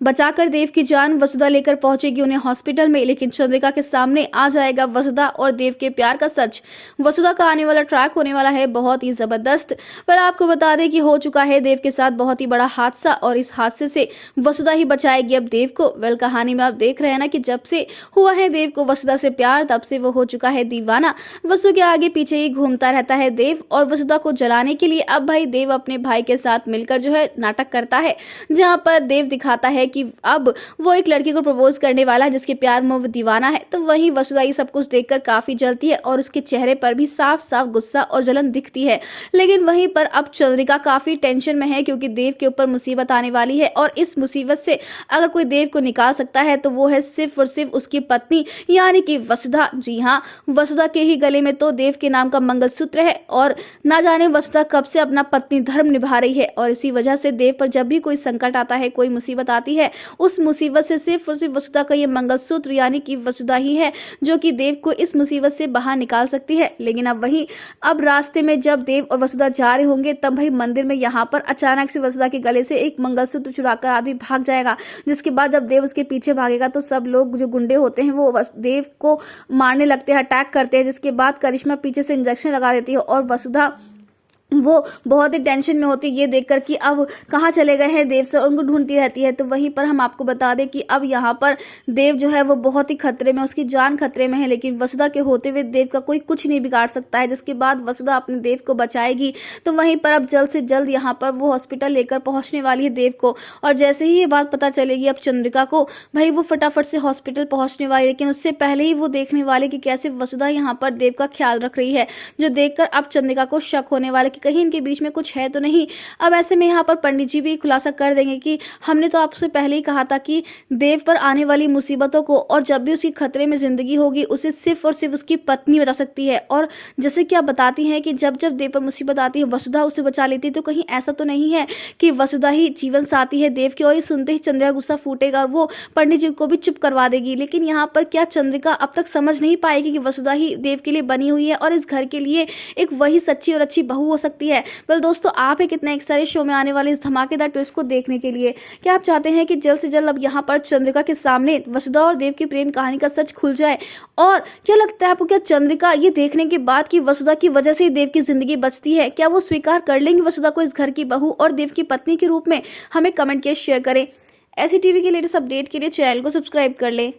बचाकर देव की जान वसुधा लेकर पहुंचेगी उन्हें हॉस्पिटल में, लेकिन चंद्रिका के सामने आ जाएगा वसुधा और देव के प्यार का सच। वसुधा का आने वाला ट्रैक होने वाला है बहुत ही जबरदस्त। पर आपको बता दें कि हो चुका है देव के साथ बहुत ही बड़ा हादसा और इस हादसे से वसुधा ही बचाएगी अब देव को। वेल, कहानी में आप देख रहे हैं ना कि जब से हुआ है देव को वसुधा से प्यार, तब से वो हो चुका है दीवाना। वसु के आगे पीछे ही घूमता रहता है देव, और वसुधा को जलाने के लिए अब भाई देव अपने भाई के साथ मिलकर जो है नाटक करता है, जहां पर देव दिखाता है कि अब वो एक लड़की को प्रपोज करने वाला है जिसके प्यार में वो दीवाना है। तो वही वसुधा ये सब कुछ देखकर काफी जलती है और उसके चेहरे पर भी साफ साफ गुस्सा और जलन दिखती है। लेकिन वहीं पर अब चंद्रिका काफी टेंशन में है, क्योंकि देव के ऊपर मुसीबत आने वाली है, और इस मुसीबत से अगर कोई देव को निकाल सकता है तो वो है सिर्फ और सिर्फ उसकी पत्नी यानी कि वसुधा। जी हाँ, वसुधा के ही गले में तो देव के नाम का मंगलसूत्र है, और ना जाने वसुधा कब से अपना पत्नी धर्म निभा रही है। और इसी वजह से देव पर जब भी कोई संकट आता है, कोई मुसीबत आती है, उस मुसीबत से सिर्फ और सिर्फ वसुधा का ये मंगलसूत्र यानी कि वसुधा ही है जो कि देव को इस मुसीबत से बाहर निकाल सकती है। लेकिन अब रास्ते में जब देव और वसुधा जा रहे होंगे, तब भाई मंदिर में यहाँ पर अचानक से वसुधा के गले से एक मंगलसूत्र चुराकर आदमी भाग जाएगा, जिसके बाद जब देव उसके पीछे भागेगा तो सब लोग जो गुंडे होते हैं वो देव को मारने लगते हैं, अटैक करते हैं, जिसके बाद करिश्मा पीछे से इंजेक्शन लगा देती है, और वसुधा वो बहुत ही टेंशन में होती है ये देखकर कि अब कहाँ चले गए हैं देव, से उनको ढूंढती रहती है। तो वहीं पर हम आपको बता दें कि अब यहाँ पर देव जो है वो बहुत ही खतरे में, उसकी जान खतरे में है, लेकिन वसुधा के होते हुए देव का कोई कुछ नहीं बिगाड़ सकता है, जिसके बाद वसुधा अपने देव को बचाएगी। तो वहीं पर अब जल्द से जल्द यहाँ पर वो हॉस्पिटल लेकर पहुंचने वाली है देव को, और जैसे ही ये बात पता चलेगी अब चंद्रिका को, भाई वो फटाफट से हॉस्पिटल पहुंचने वाली, लेकिन उससे पहले ही वो देखने वाले कि कैसे वसुधा यहाँ पर देव का ख्याल रख रही है, जो देखकर अब चंद्रिका को शक होने वाला कि कहीं इनके बीच में कुछ है तो नहीं। अब ऐसे में यहाँ पर पंडित जी भी खुलासा कर देंगे कि हमने तो आपसे पहले ही कहा था कि देव पर आने वाली मुसीबतों को और जब भी उसकी खतरे में जिंदगी होगी, उसे सिर्फ और सिर्फ उसकी पत्नी बचा सकती है। और जैसे कि आप बताती हैं कि जब जब देव पर मुसीबत आती है वसुधा उसे बचा लेती है, तो कहीं ऐसा तो नहीं है कि वसुधा ही जीवन साथी है देव की। और ये सुनते ही चंद्रिका गुस्सा फूटेगा और वो पंडित जी को भी चुप करवा देगी। लेकिन यहाँ पर क्या चंद्रिका अब तक समझ नहीं पाएगी कि वसुधा ही देव के लिए बनी हुई है और इस घर के लिए एक वही सच्ची और अच्छी बहू हो सकती है। वेल दोस्तों, आप है कितना एक्साइटेड शो में आने वाले इस धमाकेदार ट्विस्ट को देखने के लिए? क्या आप चाहते हैं कि जल्द से जल्द अब यहाँ पर चंद्रिका के सामने वसुधा और देव की प्रेम कहानी का सच खुल जाए? और क्या लगता है आपको, क्या चंद्रिका ये देखने के बाद कि वसुधा की वजह से देव की जिंदगी बचती है, क्या वो स्वीकार कर लेंगी वसुधा को इस घर की बहू और देव की पत्नी के रूप में? हमें कमेंट के शेयर करें। ऐसी टीवी के लेटेस्ट अपडेट के लिए चैनल को सब्सक्राइब कर ले।